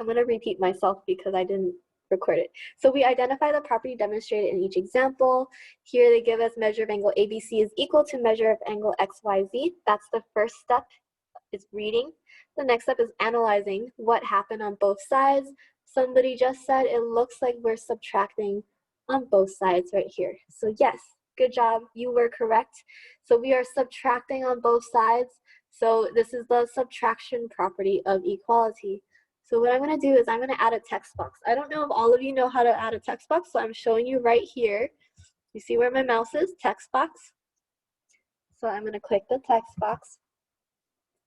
I'm going to repeat myself because I didn't record it. So we identify the property demonstrated in each example. Here they give us measure of angle ABC is equal to measure of angle XYZ. That's the first step, is reading. The next step is analyzing what happened on both sides. Somebody just said it looks like we're subtracting on both sides right here. So yes, good job, you were correct. So we are subtracting on both sides. So this is the subtraction property of equality. So what I'm going to do is I'm going to add a text box. I don't know if all of you know how to add a text box, so I'm showing you right here. You see where my mouse is? Text box. So I'm going to click the text box,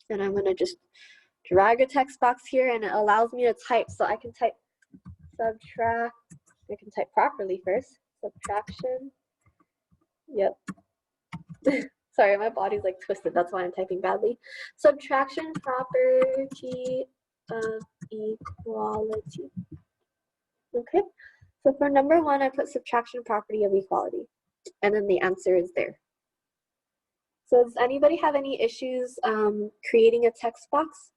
and I'm going to just drag a text box here, and it allows me to type. So I can type subtract. I can type properly first. Subtraction. Yep. Sorry, my body's like twisted. That's why I'm typing badly. Subtraction property of equality. Okay, so for number 1, I put subtraction property of equality, and then the answer is there. So does anybody have any issues creating a text box?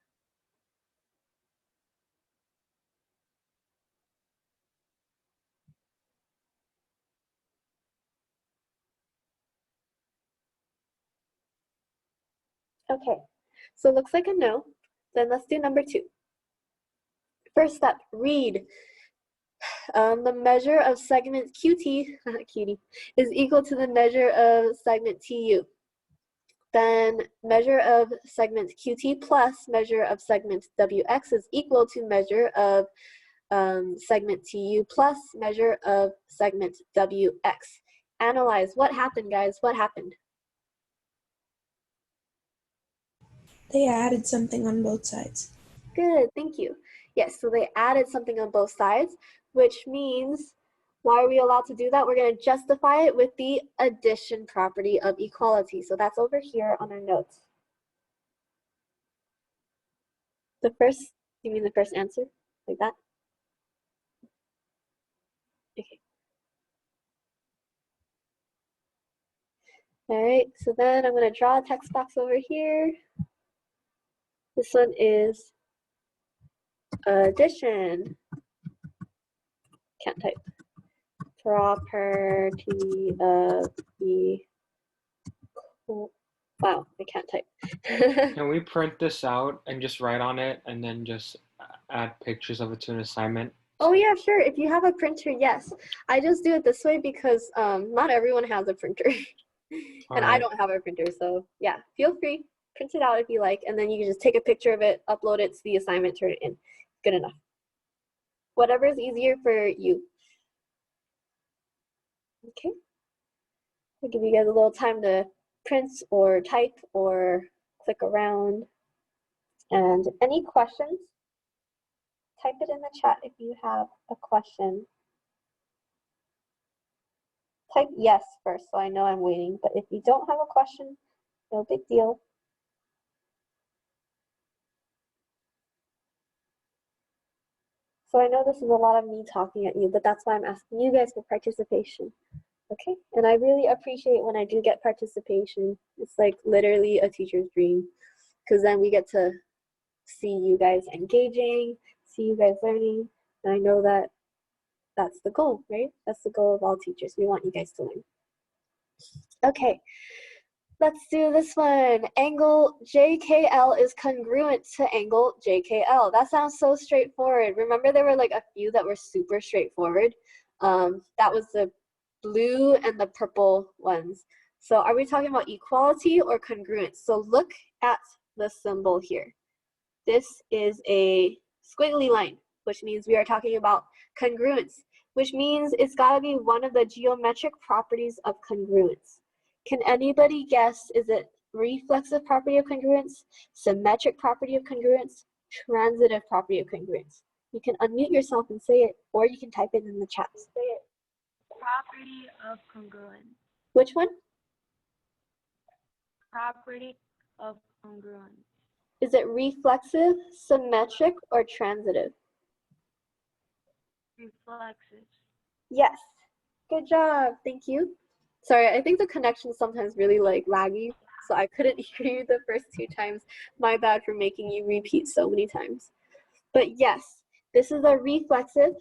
Okay, so it looks like a no. Then let's do number 2. First step, read. The measure of segment QT, QT, is equal to the measure of segment TU. Then measure of segment QT plus measure of segment WX is equal to measure of segment TU plus measure of segment WX. Analyze. What happened, guys? What happened? They added something on both sides. Good, thank you. Yes, so they added something on both sides, which means, why are we allowed to do that? We're going to justify it with the addition property of equality. So that's over here on our notes. The first, you mean the first answer? Like that? Okay. All right, so then I'm going to draw a text box over here. This one is addition. Can't type. Property of equal. Wow, I can't type. Can we print this out and just write on it and then just add pictures of it to an assignment? Oh yeah, sure. If you have a printer, yes. I just do it this way because not everyone has a printer. And I don't have a printer, so yeah, feel free. Print it out if you like, and then you can just take a picture of it, upload it to the assignment, turn it in. Good enough. Whatever is easier for you. Okay. I'll give you guys a little time to print or type or click around. And any questions? Type it in the chat if you have a question. Type yes first so I know I'm waiting, but if you don't have a question, no big deal. So I know this is a lot of me talking at you, but that's why I'm asking you guys for participation. Okay, and I really appreciate when I do get participation. It's like literally a teacher's dream, because then we get to see you guys engaging, see you guys learning, and I know that that's the goal, right? That's the goal of all teachers. We want you guys to learn. Okay, let's do this one. Angle JKL is congruent to angle JKL. That sounds so straightforward. Remember there were like a few that were super straightforward? That was the blue and the purple ones. So are we talking about equality or congruence? So look at the symbol here. This is a squiggly line, which means we are talking about congruence, which means it's got to be one of the geometric properties of congruence. Can anybody guess, is it reflexive property of congruence, symmetric property of congruence, transitive property of congruence? You can unmute yourself and say it, or you can type it in the chat. Say it. Property of congruence. Which one? Property of congruence. Is it reflexive, symmetric, or transitive? Reflexive. Yes. Good job. Thank you. Sorry, I think the connection is sometimes really like laggy, so I couldn't hear you the first 2 times. My bad for making you repeat so many times. But yes, This is a reflexive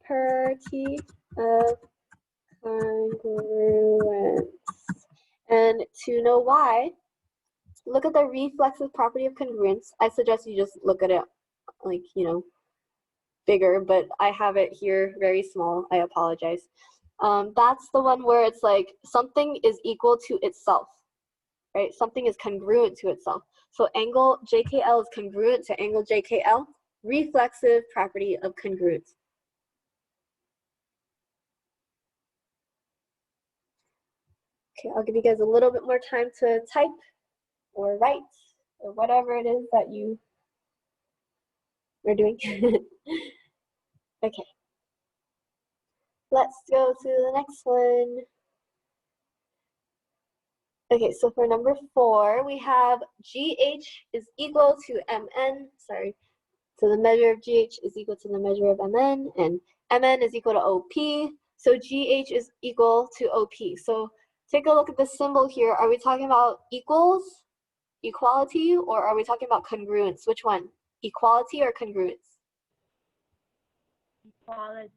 property of congruence. And to know why, look at the reflexive property of congruence. I suggest you just look at it like, you know, bigger, but I have it here very small. I apologize. That's the one where it's like something is equal to itself, right? Something is congruent to itself. So angle JKL is congruent to angle JKL, reflexive property of congruence. Okay, I'll give you guys a little bit more time to type or write or whatever it is that you are doing. Okay, let's go to the next one. Okay, so for number 4, we have GH is equal to MN, so the measure of GH is equal to the measure of MN, and MN is equal to OP, so GH is equal to OP. So take a look at the symbol here. Are we talking about equals, equality, or are we talking about congruence? Which one? Equality or congruence? Equality.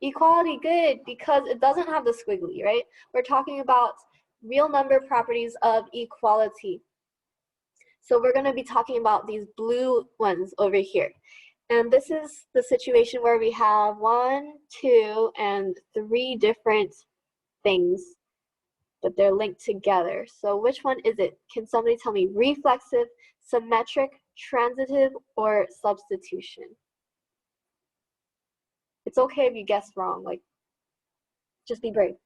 Equality, good, because it doesn't have the squiggly, right? We're talking about real number properties of equality. So we're going to be talking about these blue ones over here. And this is the situation where we have 1, 2, and 3 different things, but they're linked together. So which one is it? Can somebody tell me? Reflexive, symmetric, transitive, or substitution? It's okay if you guess wrong, like, just be brave.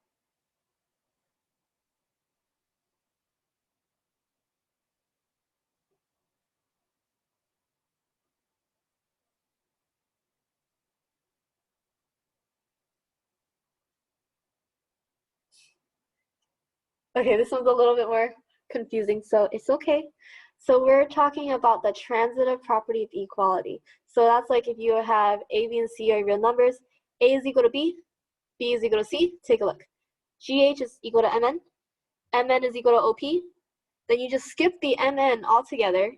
Okay, this one's a little bit more confusing, so it's okay. So we're talking about the transitive property of equality. So that's like if you have A, B, and C are real numbers, A is equal to B is equal to C, take a look. GH is equal to MN, MN is equal to OP, then you just skip the MN altogether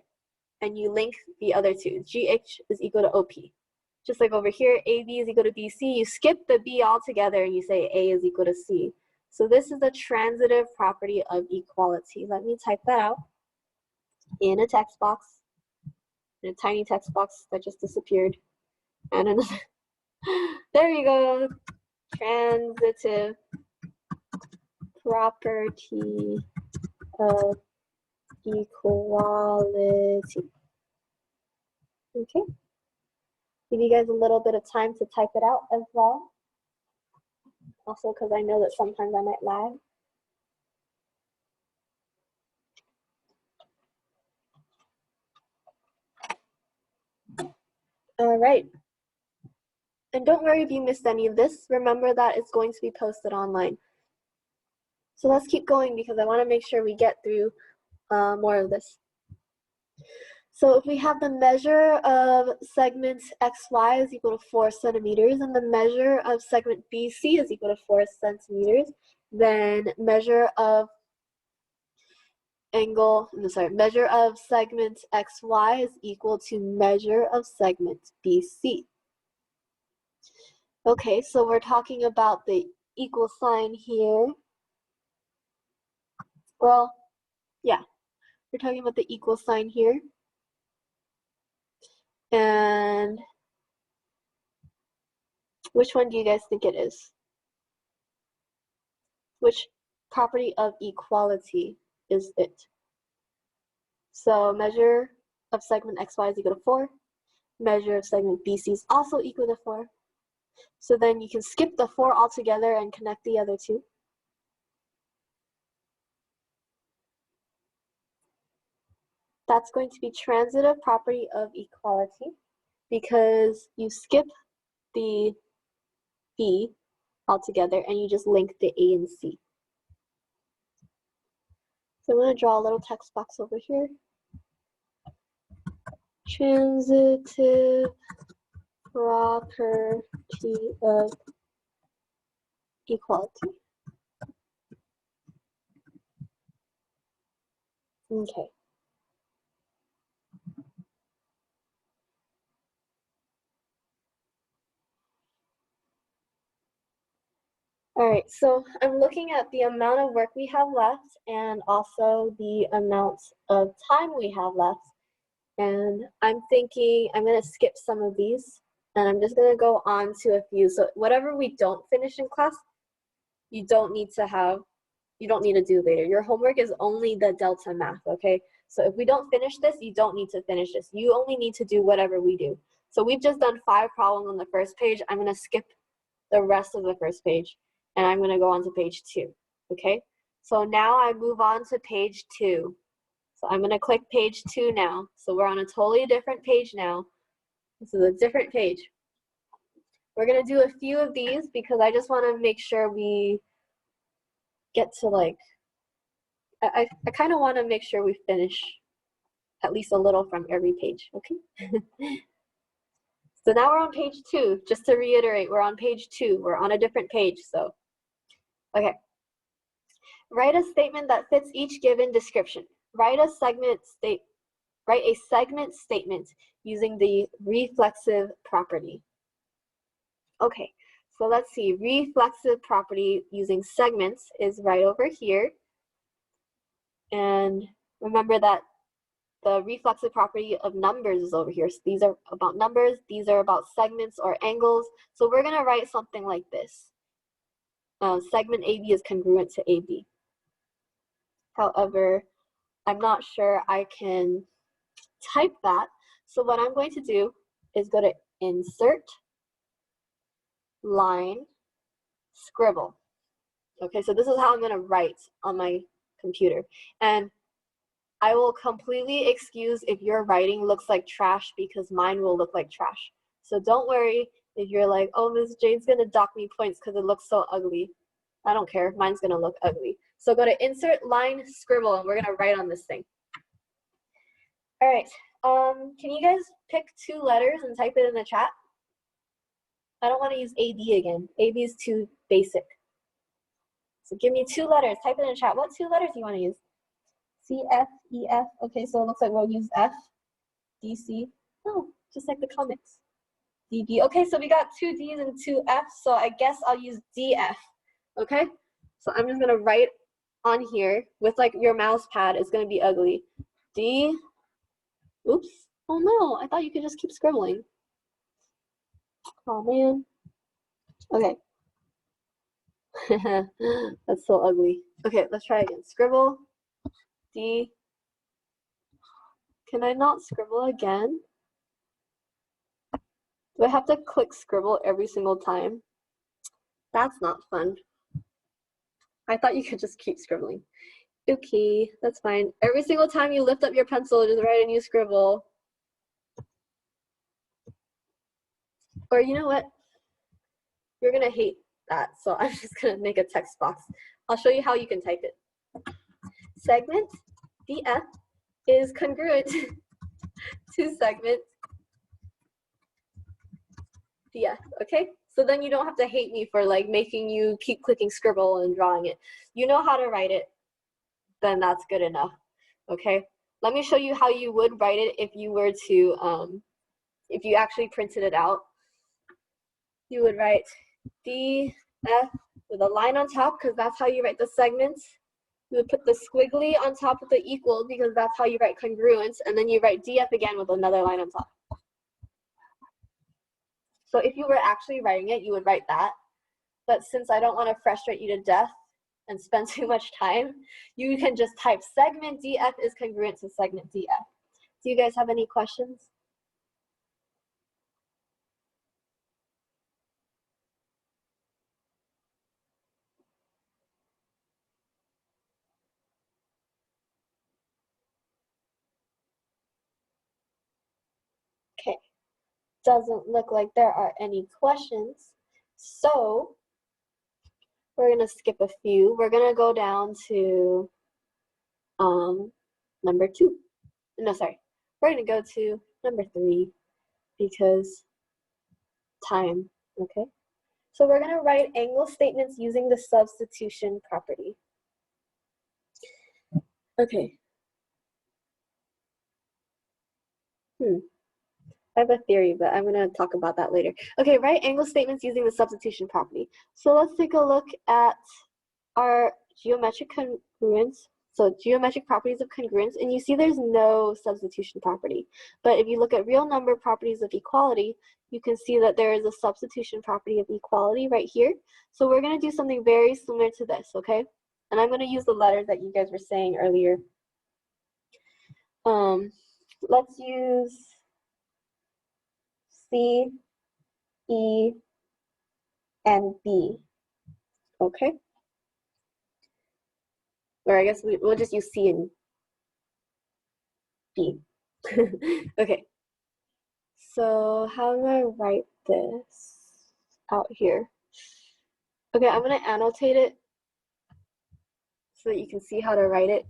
and you link the other two. GH is equal to OP. Just like over here, AB is equal to BC, you skip the B altogether and you say A is equal to C. So this is the transitive property of equality. Let me type that out in a text box, in a tiny text box that just disappeared. And another, there you go, transitive property of equality. Okay, give you guys a little bit of time to type it out as well. Also, because I know that sometimes I might lag. All right. And don't worry if you missed any of this. Remember that it's going to be posted online. So let's keep going because I want to make sure we get through more of this. So if we have the measure of segment XY is equal to 4 centimeters and the measure of segment BC is equal to 4 centimeters, then measure of segment XY is equal to measure of segment BC. Okay, so we're talking about the equal sign here. Well, yeah, we're talking about the equal sign here. And which one do you guys think it is? Which property of equality is it? So measure of segment XY is equal to 4. Measure of segment BC is also equal to 4. So then you can skip the 4 altogether and connect the other two. That's going to be transitive property of equality because you skip the B altogether and you just link the A and C. So I'm going to draw a little text box over here. Transitive property of equality. Okay. All right, so I'm looking at the amount of work we have left and also the amount of time we have left. And I'm thinking I'm going to skip some of these and I'm just going to go on to a few. So whatever we don't finish in class, you don't need to do later. Your homework is only the delta math, okay? So if we don't finish this, you don't need to finish this. You only need to do whatever we do. So we've just done 5 problems on the first page. I'm going to skip the rest of the first page and I'm going to go on to page 2, okay? So now I move on to page 2. So I'm going to click page 2 now. So we're on a totally different page now. This is a different page. We're going to do a few of these because I just want to make sure we get to like, I kind of want to make sure we finish at least a little from every page, okay? So now we're on page 2. Just to reiterate, we're on page 2. We're on a different page, so. Okay. Write a statement that fits each given description. Write a segment statement using the reflexive property. Okay, so let's see. Reflexive property using segments is right over here. And remember that the reflexive property of numbers is over here. So these are about numbers. These are about segments or angles. So we're going to write something like this. Segment AB is congruent to AB. However, I'm not sure I can type that. So what I'm going to do is go to Insert, Line, Scribble. Okay, so this is how I'm going to write on my computer. And I will completely excuse if your writing looks like trash because mine will look like trash. So don't worry if you're like, oh, Ms. Jade's going to dock me points because it looks so ugly. I don't care. Mine's going to look ugly. So go to Insert, Line, Scribble, and we're going to write on this thing. All right. Can you guys pick 2 letters and type it in the chat? I don't want to use AD again. AB is too basic. So give me 2 letters. Type it in the chat. What 2 letters do you want to use? C, F, E, F. Okay, so it looks like we'll use F. D, C. Oh, just like the comics. D, B. Okay, so we got 2 Ds and 2 Fs, so I guess I'll use DF. Okay? So I'm just going to write on here with like your mouse pad. It's going to be ugly. D. Oops. Oh no, I thought you could just keep scribbling. Oh man. Okay. That's so ugly. Okay, let's try again. Scribble. D. Can I not scribble again? Do I have to click scribble every single time? That's not fun. I thought you could just keep scribbling. Okay, that's fine. Every single time you lift up your pencil, just write a new scribble. Or you know what? You're gonna hate that, so I'm just gonna make a text box. I'll show you how you can type it. Segment DF is congruent to segment DF, okay? So then you don't have to hate me for like making you keep clicking scribble and drawing it. You know how to write it, then that's good enough, okay? Let me show you how you would write it if you were to, if you actually printed it out. You would write DF with a line on top because that's how you write the segments. You would put the squiggly on top of the equal because that's how you write congruence, and then you write DF again with another line on top. So if you were actually writing it, you would write that. But since I don't want to frustrate you to death and spend too much time, you can just type segment DF is congruent to segment DF. Do you guys have any questions? Okay, doesn't look like there are any questions. So we're gonna skip a few. We're gonna go down to number 2. No, sorry. We're gonna go to number 3 because time, okay? So we're gonna write angle statements using the substitution property. Okay. I have a theory, but I'm going to talk about that later. Okay, right angle statements using the substitution property. So let's take a look at our geometric congruence. So geometric properties of congruence, and you see there's no substitution property. But if you look at real number properties of equality, you can see that there is a substitution property of equality right here. So we're going to do something very similar to this, okay? And I'm going to use the letters that you guys were saying earlier. Let's use C, E, and B, okay? Or I guess we'll just use C and B. Okay, so how do I write this out here? Okay, I'm gonna annotate it so that you can see how to write it.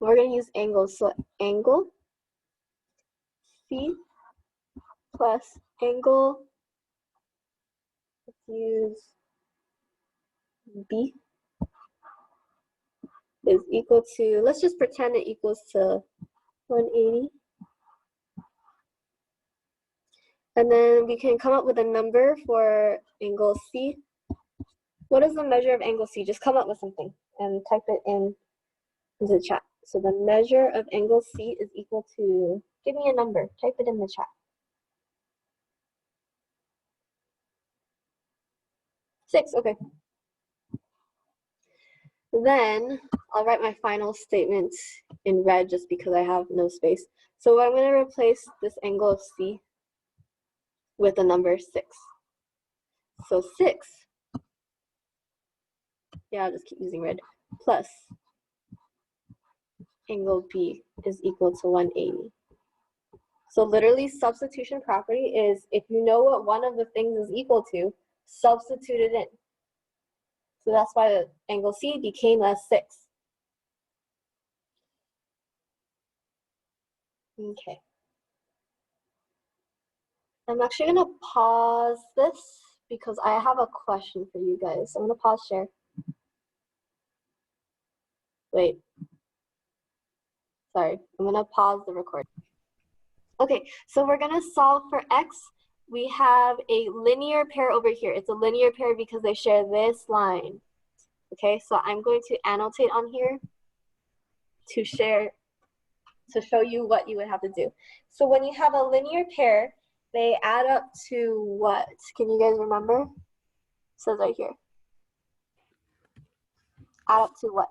We're gonna use angles, so angle C plus angle, let's use B, is equal to, let's just pretend it equals to 180. And then we can come up with a number for angle C. What is the measure of angle C? Just come up with something and type it into the chat. So the measure of angle C is equal to, give me a number, type it in the chat. 6, okay. Then I'll write my final statement in red just because I have no space. So I'm going to replace this angle of C with the number 6. So 6, yeah, I'll just keep using red, plus angle B is equal to 180. So literally substitution property is if you know what one of the things is equal to, substitute it in. So that's why the angle C became a 6. Okay. I'm actually going to pause this because I have a question for you guys. I'm going to pause share. Wait. Sorry, I'm going to pause the recording. Okay, so we're going to solve for x. We have a linear pair over here. It's a linear pair because they share this line. Okay, so I'm going to annotate on here to show you what you would have to do. So when you have a linear pair, they add up to what? Can you guys remember? It says right here. Add up to what?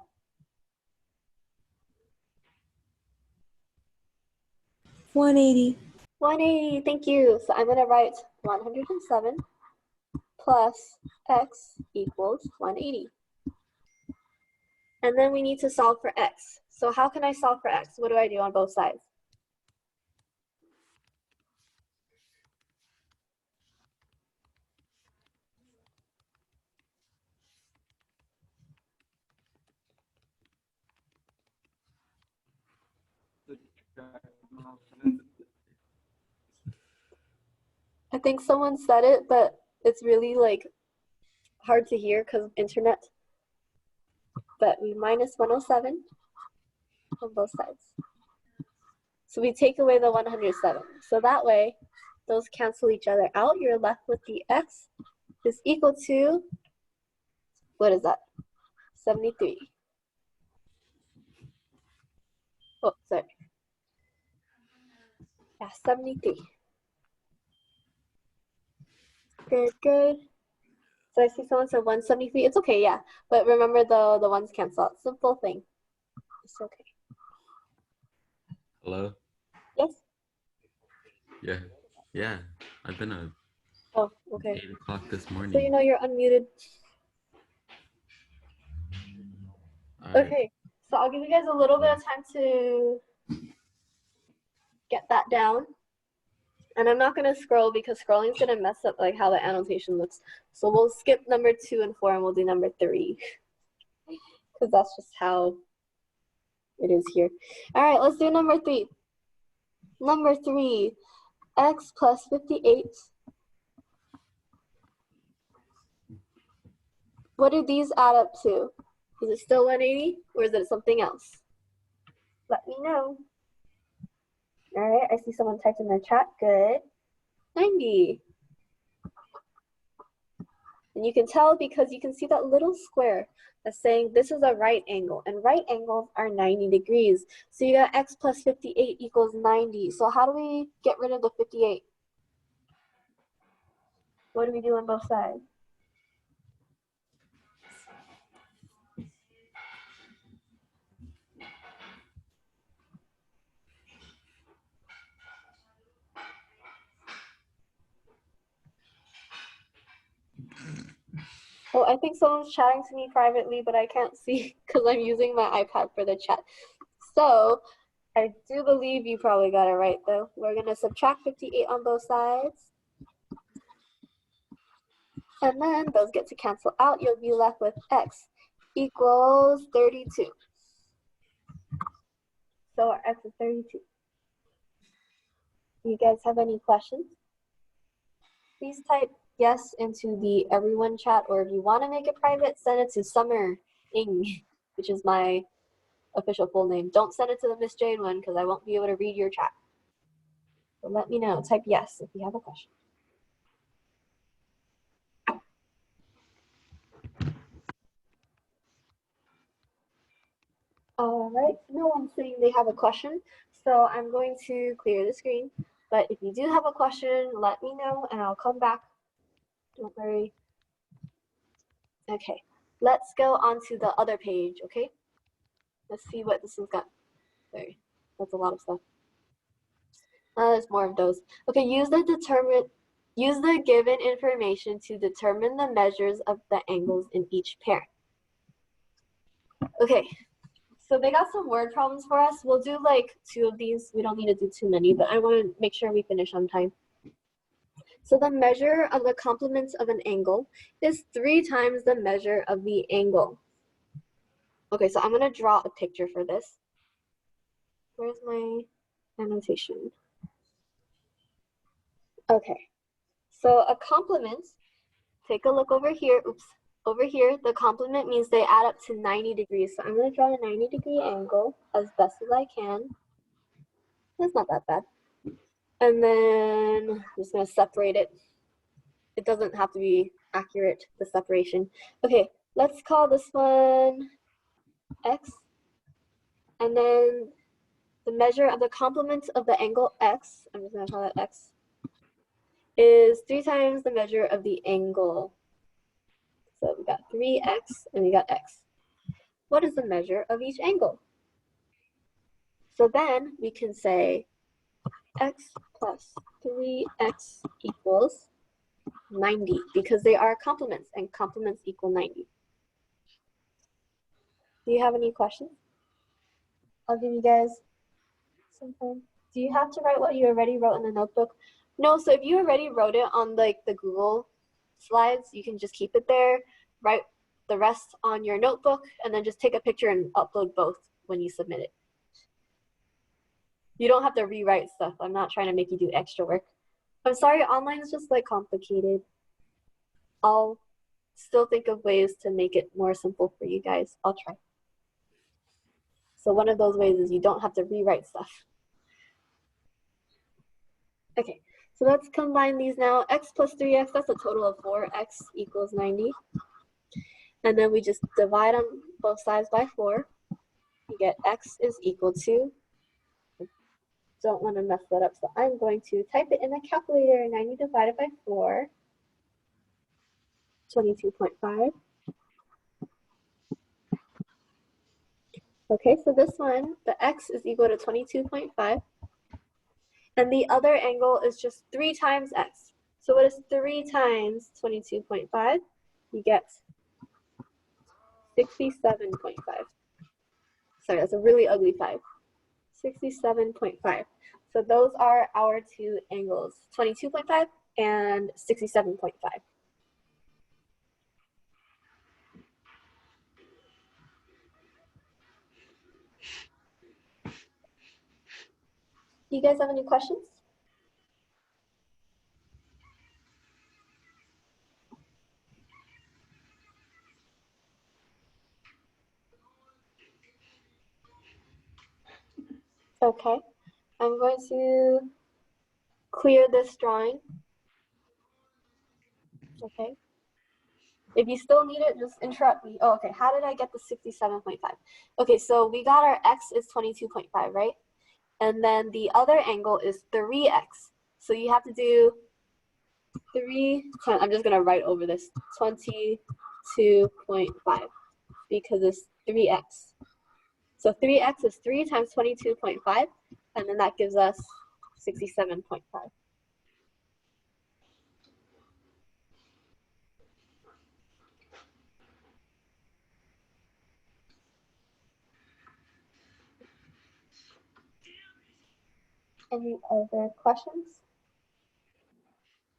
180. 180, thank you. So I'm going to write 107 plus x equals 180. And then we need to solve for x. So how can I solve for x? What do I do on both sides? I think someone said it, but it's really like hard to hear because of internet. But we minus 107 on both sides. So we take away the 107. So that way, those cancel each other out. You're left with the x is equal to, what is that? 73. Oh, sorry. Yeah, 73. Good, good. So I see someone said 173. It's okay, yeah. But remember the ones cancel out. Simple thing. It's okay. Hello? Yes? Yeah. I've been up Oh, okay. 8 o'clock this morning. So you know you're unmuted. All right. Okay, so I'll give you guys a little bit of time to get that down. And I'm not gonna scroll because scrolling's gonna mess up like how the annotation looks. So we'll skip number 2 and 4 and we'll do number 3. Because that's just how it is here. All right, let's do number 3. Number 3, x plus 58. What do these add up to? Is it still 180 or is it something else? Let me know. All right, I see someone typed in the chat. Good. 90. And you can tell because you can see that little square that's saying this is a right angle, and right angles are 90 degrees. So you got x plus 58 equals 90. So how do we get rid of the 58? What do we do on both sides? Oh, I think someone's chatting to me privately, but I can't see because I'm using my iPad for the chat. So I do believe you probably got it right though. We're gonna subtract 58 on both sides. And then those get to cancel out. You'll be left with x equals 32. So our x is 32. You guys have any questions? Please type yes into the everyone chat, or if you want to make it private, send it to Summer Ing, which is my official full name. Don't send it to the Miss Jane one because I won't be able to read your chat. So let me know. Type yes if you have a question. All right, no one's saying they have a question, so I'm going to clear the screen. But if you do have a question, let me know and I'll come back. Don't worry. Okay, let's go on to the other page, okay? Let's see what this has got. Sorry, that's a lot of stuff. There's more of those. Okay, use the given information to determine the measures of the angles in each pair. Okay, so they got some word problems for us. We'll do like 2 of these. We don't need to do too many, but I want to make sure we finish on time. So the measure of the complements of an angle is 3 times the measure of the angle. Okay, so I'm going to draw a picture for this. Where's my annotation? Okay, so a complement, take a look over here. Oops, over here, the complement means they add up to 90 degrees. So I'm going to draw a 90-degree angle as best as I can. That's not that bad. And then I'm just going to separate it. It doesn't have to be accurate, the separation. Okay, let's call this one x. And then the measure of the complement of the angle x, I'm just going to call that x, is 3 times the measure of the angle. So we got 3x and we got x. What is the measure of each angle? So then we can say x plus 3x equals 90 because they are complements and complements equal 90. Do you have any questions? I'll give you guys some time. Do you have to write what you already wrote in the notebook? No, so if you already wrote it on like the Google slides, you can just keep it there, write the rest on your notebook, and then just take a picture and upload both when you submit it. You don't have to rewrite stuff. I'm not trying to make you do extra work. I'm sorry, online is just like complicated. I'll still think of ways to make it more simple for you guys. I'll try. So one of those ways is you don't have to rewrite stuff. Okay, so let's combine these now. X plus 3x, that's a total of 4x equals 90. And then we just divide on both sides by 4. You get x is equal to, don't want to mess that up, so I'm going to type it in the calculator. 90 divided by 4, 22.5. Okay, so this one, the x is equal to 22.5. And the other angle is just 3 times x. So what is 3 times 22.5? You get 67.5. Sorry, that's a really ugly 5. 67.5. So those are our 2 angles, 22.5 and 67.5. Do you guys have any questions? Okay. I'm going to clear this drawing. Okay. If you still need it, just interrupt me. Oh, okay. How did I get the 67.5? Okay, so we got our x is 22.5, right? And then the other angle is 3x. So you have to do 3, I'm just going to write over this, 22.5 because it's 3x. So 3x is 3 times 22.5, and then that gives us 67.5. Any other questions?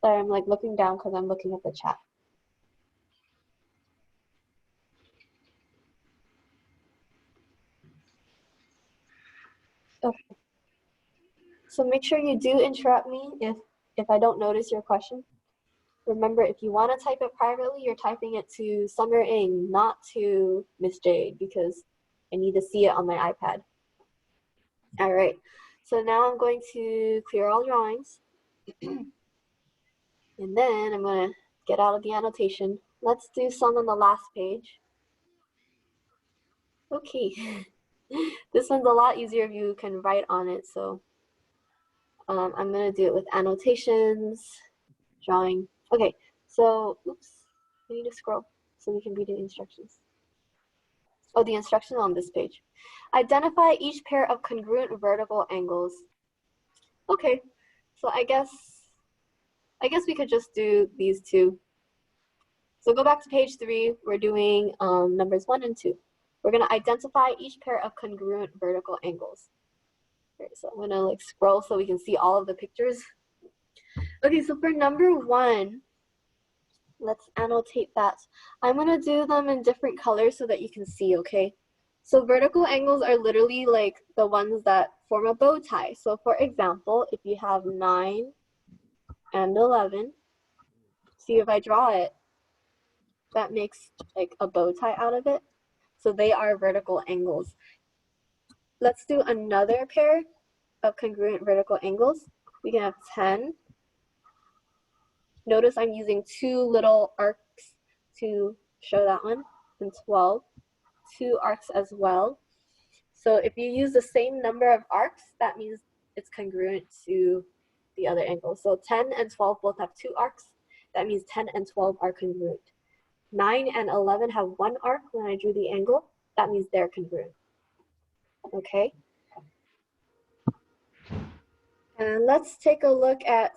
Sorry, I'm like looking down because I'm looking at the chat. Okay. So make sure you do interrupt me if I don't notice your question. Remember, if you want to type it privately, you're typing it to Summer Ing, not to Miss Jade, because I need to see it on my iPad. All right. So now I'm going to clear all drawings. And then I'm going to get out of the annotation. Let's do some on the last page. Okay. This one's a lot easier if you can write on it. So I'm going to do it with annotations, drawing. Okay. So, oops, I need to scroll so we can read the instructions. Oh, the instructions on this page. Identify each pair of congruent vertical angles. Okay, so I guess we could just do these two. So go back to page 3. We're doing numbers 1 and 2. We're gonna identify each pair of congruent vertical angles. Okay, so I'm gonna like scroll so we can see all of the pictures. Okay, so for number 1, let's annotate that. I'm gonna do them in different colors so that you can see, okay? So vertical angles are literally like the ones that form a bow tie. So for example, if you have 9 and 11, see if I draw it, that makes like a bow tie out of it. So they are vertical angles. Let's do another pair of congruent vertical angles. We can have 10. Notice I'm using 2 little arcs to show that one, and 12. 2 arcs as well. So if you use the same number of arcs, that means it's congruent to the other angle. So 10 and 12 both have 2 arcs. That means 10 and 12 are congruent. 9 and 11 have 1 arc when I drew the angle. That means they're congruent. Okay. And let's take a look at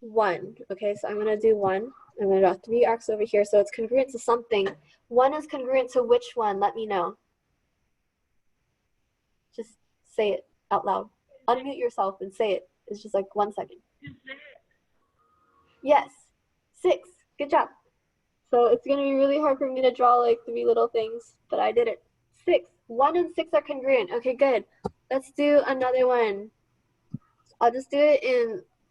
1. Okay, so I'm going to do 1. I'm going to draw 3 arcs over here. So it's congruent to something. 1 is congruent to which one? Let me know. Just say it out loud. Unmute yourself and say it. It's just like 1 second. Yes, 6. Good job. So it's going to be really hard for me to draw like 3 little things, but I did it. 6. 1 and 6 are congruent. Okay, good. Let's do another one. I'll just do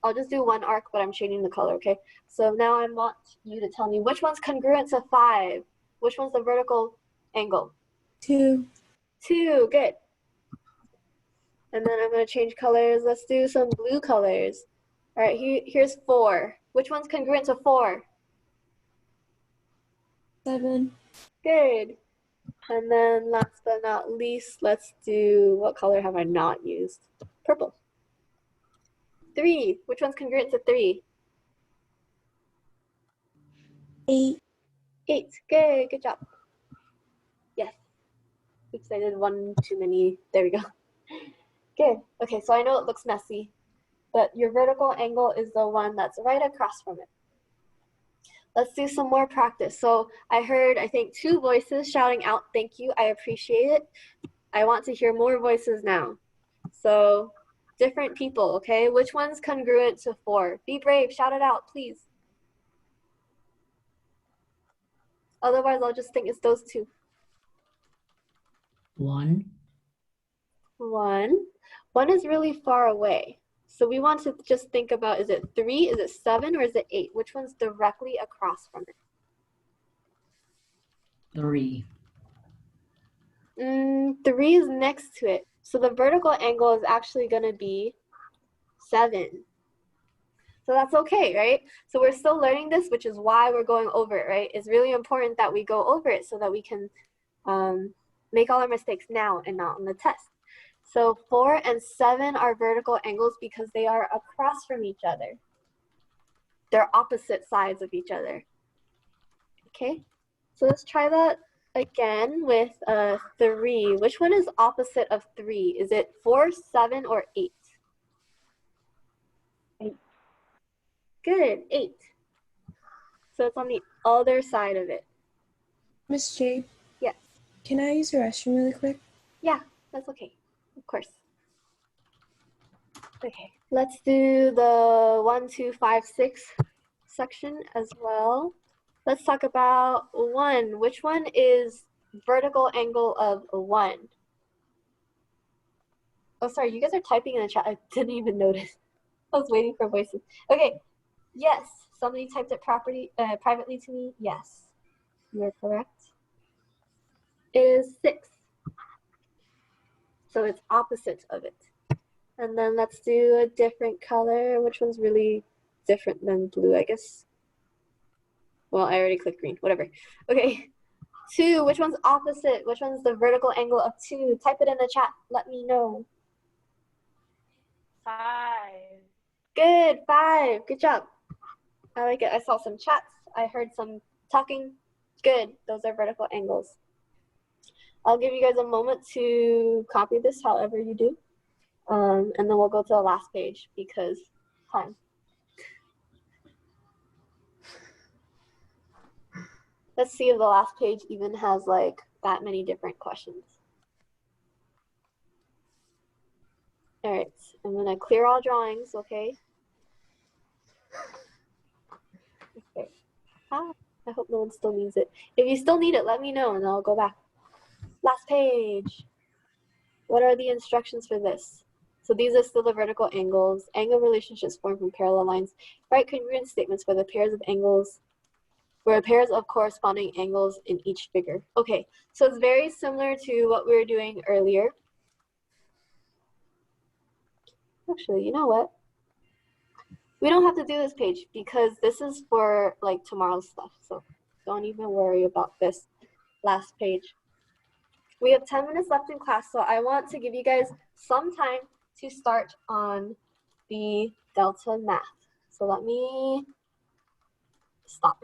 1 arc, but I'm changing the color, okay? So now I want you to tell me which one's congruent to 5. Which one's the vertical angle? 2. 2, good. And then I'm going to change colors. Let's do some blue colors. All right, here's 4. Which one's congruent to 4? 7. Good. And then last but not least, let's do, what color have I not used? Purple. 3. Which one's congruent to 3? 8. 8. Good. Good job. Yes. Oops, I did 1 too many. There we go. Good. Okay, so I know it looks messy, but your vertical angle is the one that's right across from it. Let's do some more practice. So I heard, I think, 2 voices shouting out, thank you, I appreciate it. I want to hear more voices now. So different people, okay? Which one's congruent to 4? Be brave, shout it out, please. Otherwise, I'll just think it's those 2. 1. 1. 1 is really far away. So we want to just think about, is it 3, is it 7, or is it 8? Which one's directly across from it? 3. 3 is next to it. So the vertical angle is actually going to be 7. So that's okay, right? So we're still learning this, which is why we're going over it, right? It's really important that we go over it so that we can make all our mistakes now and not on the test. So 4 and 7 are vertical angles because they are across from each other. They're opposite sides of each other. Okay, so let's try that again with 3. Which one is opposite of 3? Is it 4, 7, or 8? 8. Good, 8. So it's on the other side of it. Miss J, Yes. can I use your restroom really quick? Yeah, that's okay. Of course. Okay, let's do the 1, 2, 5, 6 section as well. Let's talk about 1. Which one is vertical angle of 1? Oh, sorry, you guys are typing in the chat. I didn't even notice. I was waiting for voices. Okay, yes. Somebody typed it privately to me. Yes, you're correct. It is 6. So it's opposite of it. And then let's do a different color. Which one's really different than blue, I guess? Well, I already clicked green, whatever. Okay, 2, which one's opposite? Which one's the vertical angle of 2? Type it in the chat, let me know. 5. Good, 5, good job. I like it. I saw some chats, I heard some talking. Good, those are vertical angles. I'll give you guys a moment to copy this however you do. And then we'll go to the last page because time. Let's see if the last page even has like that many different questions. All right, I'm gonna clear all drawings, okay? Okay. Ah, I hope no one still needs it. If you still need it, let me know and I'll go back. Last page. What are the instructions for this? So these are still the vertical angles. Angle relationships formed from parallel lines. Write congruent statements for the pairs of angles, where pairs of corresponding angles in each figure. Okay, so it's very similar to what we were doing earlier. Actually, you know what? We don't have to do this page because this is for like tomorrow's stuff. So don't even worry about this last page. We have 10 minutes left in class, so I want to give you guys some time to start on the delta math. So let me stop.